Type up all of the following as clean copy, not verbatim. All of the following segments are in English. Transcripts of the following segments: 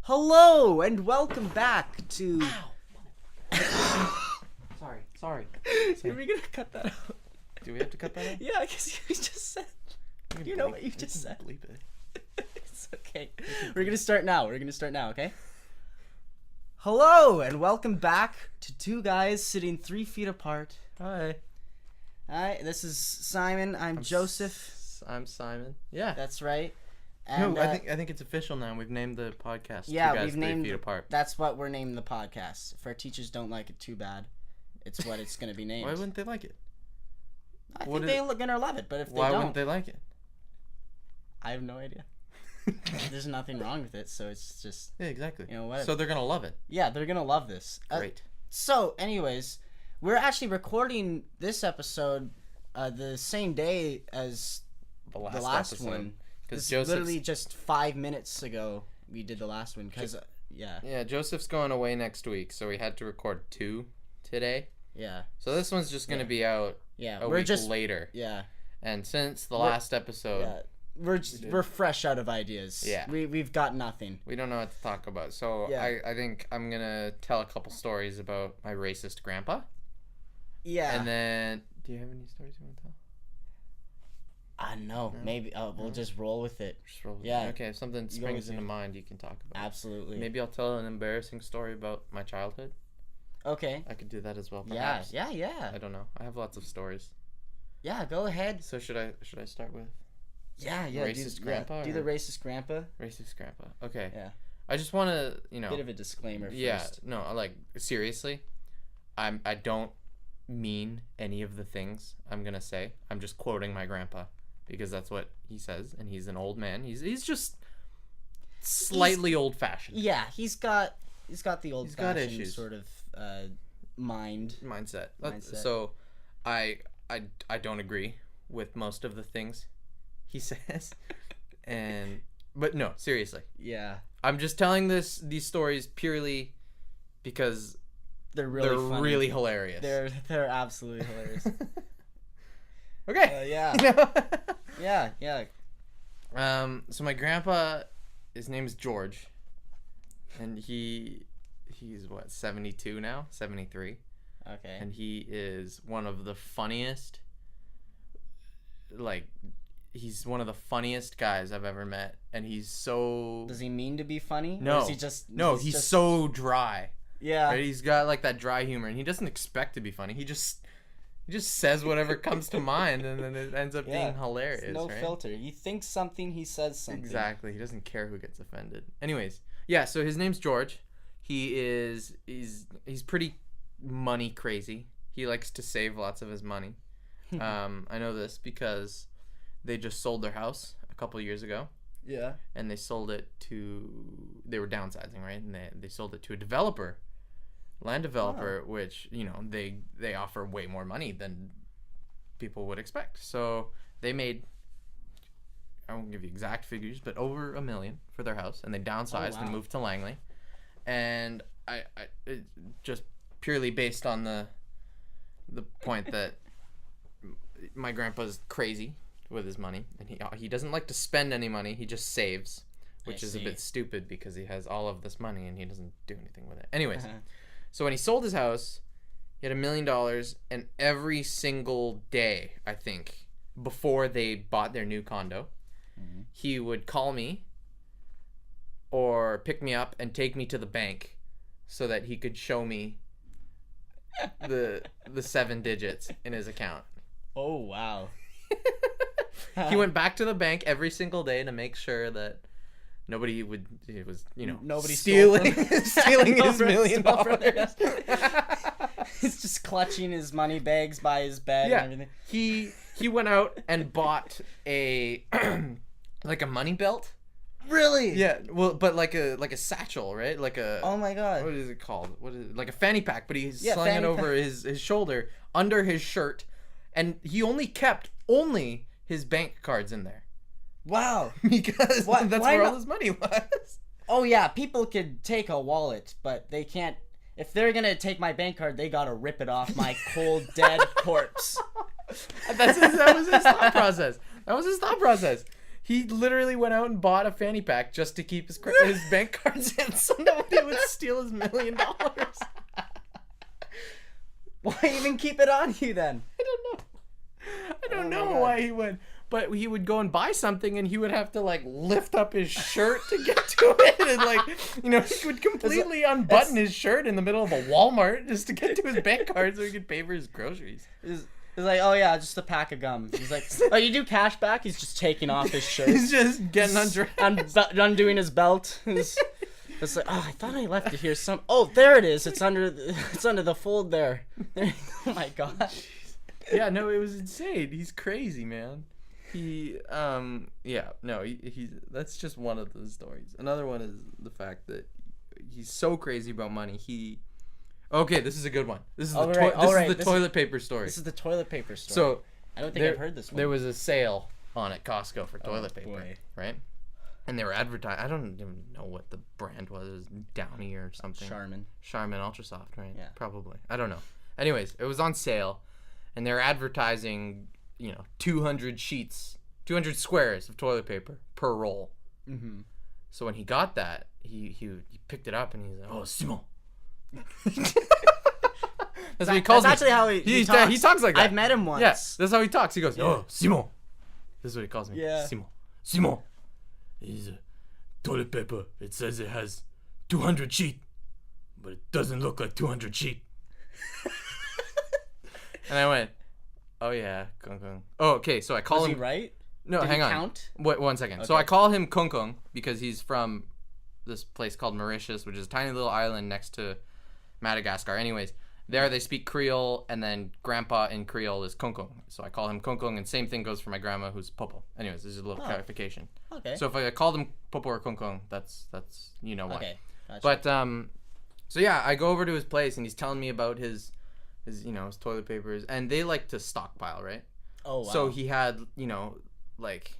Hello and welcome back to. Sorry. Are we gonna cut that out? Do we have to cut that out? Yeah, I guess you just said. You know what you just said. Bleep it. It's okay. We're gonna start now. Okay? Hello and welcome back to two guys sitting 3 feet apart. Hi. Hi, this is Simon. I'm Joseph. I'm Simon. Yeah. That's right. And, No, I think it's official now. We've named the podcast. yeah, Two Guys we've 3 named. Feet Apart. That's what we're naming the podcast. If our teachers don't like it too bad, it's what it's gonna be named. Why wouldn't they like it? I think they're gonna love it, but if they Why don't, wouldn't they like it? I have no idea. There's nothing wrong with it, so it's just Yeah, exactly. whatever. So they're gonna love it. Yeah, they're gonna love this. Great. So, anyways, we're actually recording this episode the same day as The last episode. one. Because It's Joseph's literally just 5 minutes ago we did the last one. Cause yeah, Joseph's going away next week, so we had to record 2 today. yeah, So this one's just gonna be out a we're week just later. yeah, And since the last episode, yeah. We're fresh out of ideas. Yeah. we've got nothing. we don't know what to talk about. So Yeah. I think I'm gonna tell a couple stories about my racist grandpa. Yeah, And then, do you have any stories you want to tell? I know. Maybe we'll just roll with it. Just roll with Yeah. it. Okay, if something springs into mind, you can talk about it. Absolutely. Maybe I'll tell an embarrassing story about my childhood. Okay. I could do that as well, Yeah, perhaps. yeah. I don't know. I have lots of stories. Yeah, go ahead. So should I start with Yeah. Racist grandpa, Do the or- racist grandpa. racist grandpa? Okay. Yeah. I just want to, Bit of a disclaimer first. Yeah, no, like seriously, I don't mean any of the things I'm gonna say. I'm just quoting my grandpa because that's what he says, and he's an old man. He's just slightly old fashioned. Yeah, he's got the old got fashioned issues. sort of mindset. Mindset. So, I don't agree with most of the things he says, but no, seriously, Yeah. I'm just telling these stories purely because They're really funny. really hilarious. They're absolutely hilarious. Okay. Yeah. Yeah. So my grandpa, his name is George, and he's what, 72 now, 73, Okay. and he is one of the funniest. Like, he's one of the funniest guys I've ever met, and he's so. Does he mean to be funny? No. Or is he just He's just, so dry. Yeah. Right? He's got like that dry humor, and he doesn't expect to be funny. He just says whatever comes to mind, and then it ends up being hilarious. It's no right? filter. He thinks something, he says something. Exactly. He doesn't care who gets offended. Anyways, yeah. So his name's George. He's pretty money crazy. He likes to save lots of his money. I know this because they just sold their house a couple years ago. Yeah. And they sold it to. They were downsizing, right? And they sold it to a developer. Land developer, which they offer way more money than people would expect. So they made, I won't give you exact figures, but over $1 million for their house, and they downsized and moved to Langley. And I it just purely based on the point that my grandpa's crazy with his money, and he doesn't like to spend any money. He just saves, which is a bit stupid because he has all of this money and he doesn't do anything with it. Anyways. So when he sold his house, he had $1 million, and every single day, I think, before they bought their new condo, he would call me or pick me up and take me to the bank so that he could show me the 7 digits in his account. Oh wow. He went back to the bank every single day to make sure that nobody Nobody stealing stole stealing his $1 million. He's just clutching his money bags by his bed and everything. He went out and bought a like a money belt. Really? Yeah, well, but like a satchel, right? Like a Oh my god. what is it called? What is it? Like a fanny pack, but he's slung it fanny over his shoulder under his shirt, and he only kept his bank cards in there Wow. because Why where all not? his money was. Oh yeah, people could take a wallet, but they can't. If they're gonna take my bank card, they gotta rip it off my cold dead corpse. That was his thought process. He literally went out and bought a fanny pack just to keep his bank cards in, so nobody would steal his $1 million. Why even keep it on you then? I don't know. I don't know why he went. But he would go and buy something, and he would have to like lift up his shirt to get to it, and like, you know, he would completely unbutton his shirt in the middle of a Walmart just to get to his bank card so he could pay for his groceries. It's like, oh yeah, just a pack of gum. He's like, oh, you do cash back? He's just taking off his shirt. He's just getting undressed. Undoing his belt. It's like, oh, I thought I left it here. Oh, there it is. It's under the fold there. Oh my gosh. Yeah, no, it was insane. He's crazy, man. He's that's just one of the stories. Another one is the fact that he's so crazy about money. Okay, this is a good one. This is the toilet paper story. This is the toilet paper story. So I don't think I've heard this one. There was a sale on at Costco for toilet paper, boy. right? And they were advertising. I don't even know what the brand was. It was Downy or something. Charmin Ultra Soft, right? Yeah. Probably. I don't know. Anyways, it was on sale, and they're advertising, 200 sheets, 200 squares of toilet paper per roll. Mm-hmm. So when he got that, he picked it up and he's like, "Oh, Simon." That's what he calls me. That's actually how he talks. He talks like that. I've met him once. Yes, that's how he talks. He goes, "Oh, Simon." This is what he calls me. Yeah. Simon. He's a toilet paper. It says it has 200 sheet, but it doesn't look like 200 sheet. And I went, "Oh yeah, Kung Kung." Oh, okay. So I call him. Was he right? No, Did hang he on. count? Wait 1 second. Okay. So I call him Kung Kung because he's from this place called Mauritius, which is a tiny little island next to Madagascar. Anyways, there they speak Creole, and then grandpa in Creole is Kung Kung. So I call him Kung Kung, and same thing goes for my grandma who's Popo. Anyways, this is a little clarification. Okay. So if I called him Popo or Kung Kung, that's you know why. Okay. Gotcha. But so yeah, I go over to his place and he's telling me about his his toilet papers, and they like to stockpile, right? Oh wow. So he had, like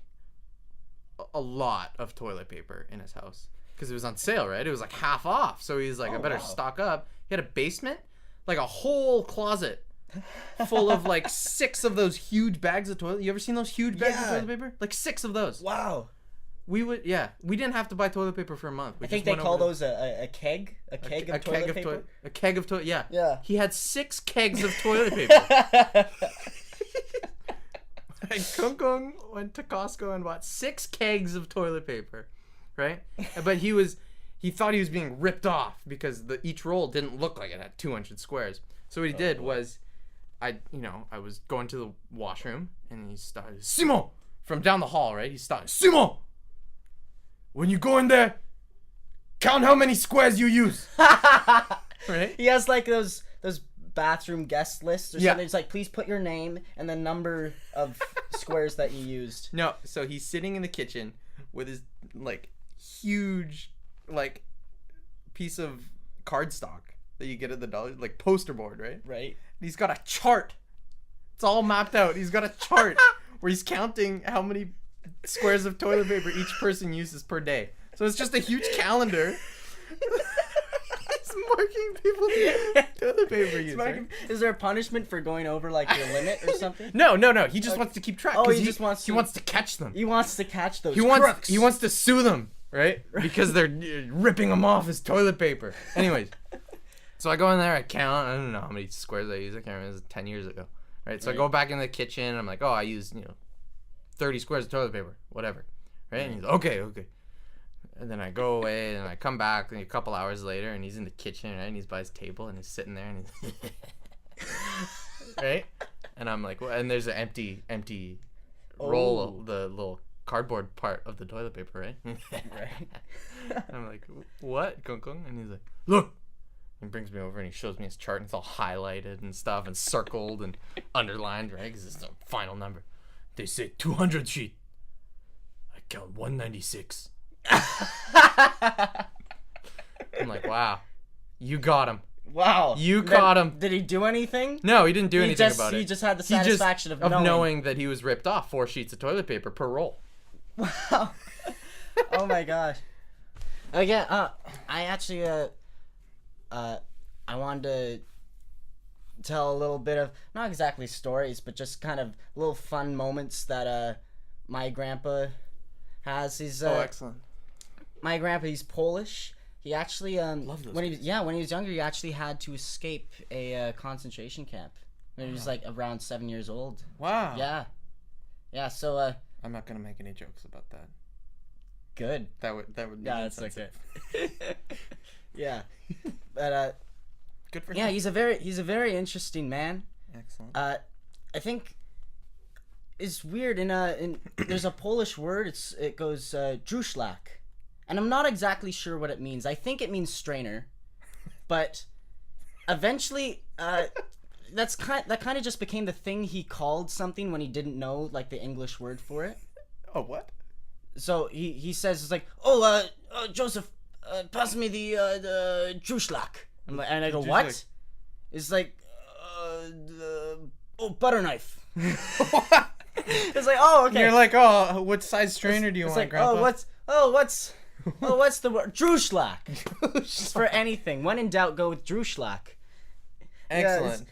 a lot of toilet paper in his house because it was on sale, right? It was like half off. So he's like, I better stock up. He had a basement, like a whole closet full of like 6 of those huge bags of toilet. You ever seen those huge bags of toilet paper? Like 6 of those. Wow. We didn't have to buy toilet paper for a month. I think they call those a keg of toilet paper. A keg of toilet, yeah. Yeah. He had 6 kegs of toilet paper. And Kung Kung went to Costco and bought 6 kegs of toilet paper, right? But he thought he was being ripped off because each roll didn't look like it had 200 squares. So what he did was, I was going to the washroom and he started, "Simon!" From down the hall, right? He started, "Simon! When you go in there, count how many squares you use." Right? He has like those bathroom guest lists or Yeah. something. It's like, please put your name and the number of squares that you used. No, so he's sitting in the kitchen with his like huge like piece of cardstock that you get at the dollar, like poster board, right? Right. And he's got a chart. It's all mapped out. He's got a chart where he's counting how many squares of toilet paper each person uses per day. So it's just a huge calendar. He's marking people's toilet paper use. Right? Is there a punishment for going over like your limit or something? No. He just wants to keep track. Oh, 'cause he just wants to catch them. He wants to catch those. He wants to sue them, right? Because they're ripping him off his toilet paper. Anyways, so I go in there, I count. I don't know how many squares I use. I can't remember. It was 10 years ago, right? So I go back in the kitchen. And I'm like, oh, I used 30 squares of toilet paper, whatever, right? And he's like, okay. And then I go away and I come back a couple hours later and he's in the kitchen, right? And he's by his table and he's sitting there and he's right? And I'm like, well, and there's an empty roll, the little cardboard part of the toilet paper, right? Right. I'm like, what, Kung Kung? And he's like, look. He brings me over and he shows me his chart and it's all highlighted and stuff and circled and underlined, right? Because it's the final number. They say 200 sheet. I count 196. I'm like, wow, you got him. Wow. You caught him. Did he do anything? No, he didn't do anything about it. He just had the satisfaction of knowing that he was ripped off 4 sheets of toilet paper per roll. Wow. Oh my gosh. Again, I actually I wanted to tell a little bit of, not exactly stories, but just kind of little fun moments that my grandpa has his. Excellent. My grandpa, he's Polish. He actually Love those when he was younger, he actually had to escape a concentration camp when he was like around 7 years old. Wow. Yeah. So I'm not gonna make any jokes about that. good. That would be Yeah, that's insensitive. okay. Yeah, but Good for yeah, him. he's a very interesting man. Excellent. I think it's weird in there's a Polish word. It goes druszlak, and I'm not exactly sure what it means. I think it means strainer, but eventually that kind of just became the thing he called something when he didn't know like the English word for it. Oh, what? So he says it's like, Joseph, pass me the druszlak. And I go, what? Druszlak. It's like, butter knife. It's like, oh, okay. You're like, oh, what size strainer do you It's want, like, Grandpa? what's the word? Druszlak. Just for anything. When in doubt, go with druszlak. Excellent.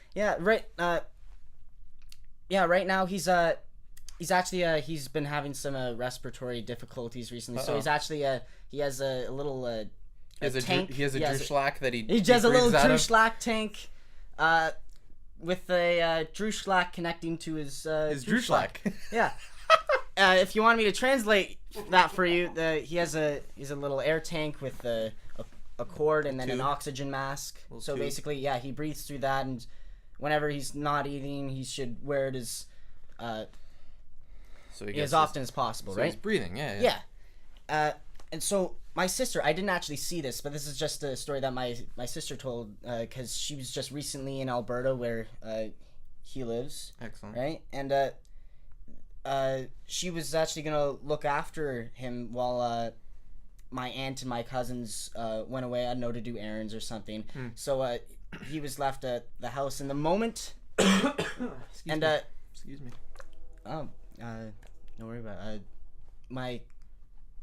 Right now he's actually he's been having some respiratory difficulties recently. So he's actually he has a little tank. He has a druszlak that he has a little breathes out of. druszlak tank with a druszlak connecting to his druszlak. Yeah. If you want me to translate that for you, he has a little air tank with a cord and then an oxygen mask. So tube. basically, yeah, he breathes through that, and whenever he's not eating, he should wear it as often as possible, so right? he's breathing, yeah. And so my sister, I didn't actually see this, but this is just a story that my sister told because she was just recently in Alberta where he lives. Excellent. Right? And she was actually going to look after him while my aunt and my cousins went away, I don't know, to do errands or something. So he was left at the house. And the moment... Excuse me. Oh, don't worry about it. My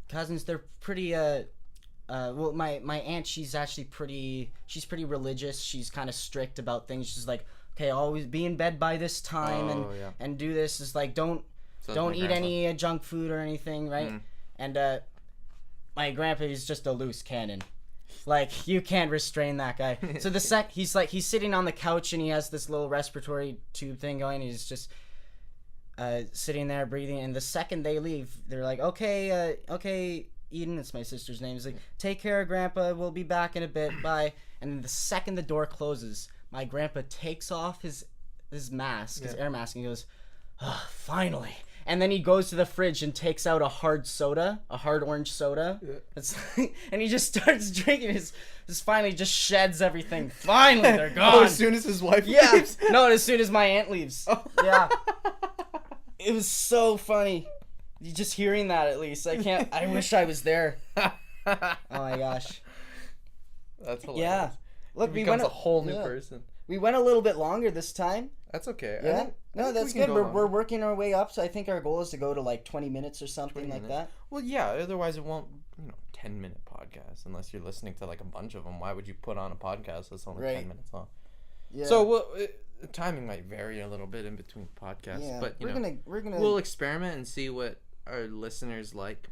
cousins, they're pretty well, my aunt, she's pretty religious. She's kind of strict about things. She's like, okay, always be in bed by this time and do this. Is like, don't eat any junk food or anything, right? And my grandpa is just a loose cannon. Like, you can't restrain that guy. So he's sitting on the couch and he has this little respiratory tube thing going. He's just sitting there breathing, and the second they leave, they're like, okay, Eden, it's my sister's name, is like, take care of Grandpa, we'll be back in a bit, bye. And then the second the door closes, my grandpa takes off his mask, his air mask, and he goes, finally. And then he goes to the fridge and takes out a hard orange soda. And he just starts drinking his finally just sheds everything. Finally, they're gone. Oh, as soon as his wife leaves? No, as soon as my aunt leaves. Yeah. It was so funny. You just hearing that, at least. I wish I was there. Oh my gosh. That's hilarious. Yeah. Look, he becomes a whole new person. We went a little bit longer this time. That's okay. Yeah. I think that's we can good. go We're working our way up, so I think our goal is to go to like 20 minutes or something like that. Well, yeah, otherwise it won't, 10-minute podcast unless you're listening to like a bunch of them. Why would you put on a podcast that's only 10 minutes long? Yeah. So the timing might vary a little bit in between podcasts, but we'll experiment and see what our listeners like.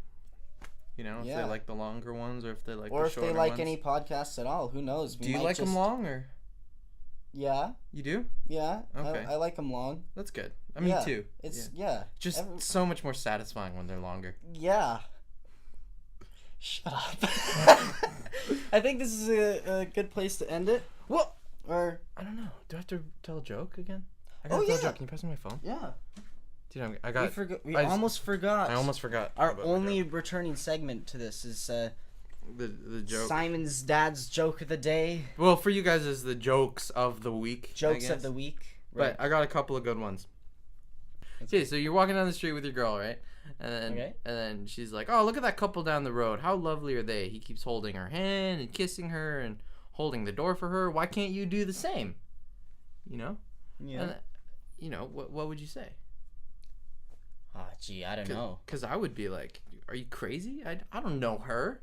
If they like the longer ones or if they like the shorter ones. Or if they like any podcasts at all. Who knows? Do you like them long or? Yeah. You do? Yeah. Okay. I like them long. That's good. Me too. It's just so much more satisfying when they're longer. Yeah. Shut up. I think this is a good place to end it. Well, or I don't know. Do I have to tell a joke again? I gotta tell a joke. Can you pass me my phone? Yeah. Dude, I got. We almost forgot. I almost forgot. Our only returning segment to this is the joke. Simon's dad's joke of the day. Well, for you guys, is the jokes of the week. Jokes of the week. Right. But I got a couple of good ones. Okay, so you're walking down the street with your girl, right? And then she's like, "Oh, look at that couple down the road. How lovely are they?" He keeps holding her hand and kissing her and holding the door for her. Why can't you do the same? Yeah. And, what would you say? Oh, gee, I don't know. Because I would be like, "Are you crazy? I don't know her."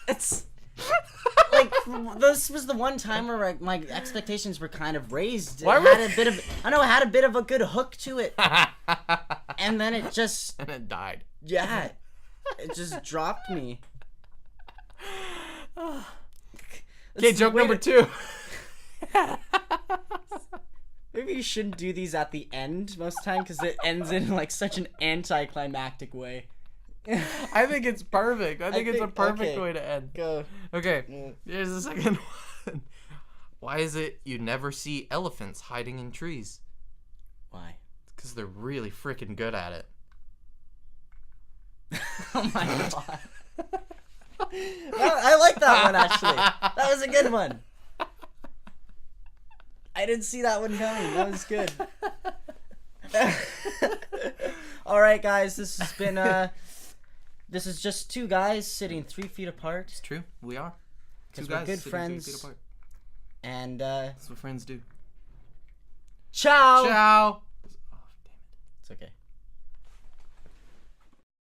It's like this was the one time where my expectations were kind of raised. It had a bit of a good hook to it, and then it just, And it died. yeah, it just dropped me. Okay, joke number 2. Maybe you shouldn't do these at the end most time because it ends in like such an anticlimactic way. I think it's perfect. I think it's a perfect okay. way to end. Go. Okay, here's the second one. Why is it you never see elephants hiding in trees? Why? Because they're really freaking good at it. Oh my god. I like that one actually. That was a good one. I didn't see that one coming. That was good. All right, guys. This has been this is just 2 guys sitting 3 feet apart. It's true. We are. 2 'Cause we're guys good sitting 3 friends. feet apart. And That's what friends do. ciao. Ciao. Oh, damn it. It's okay.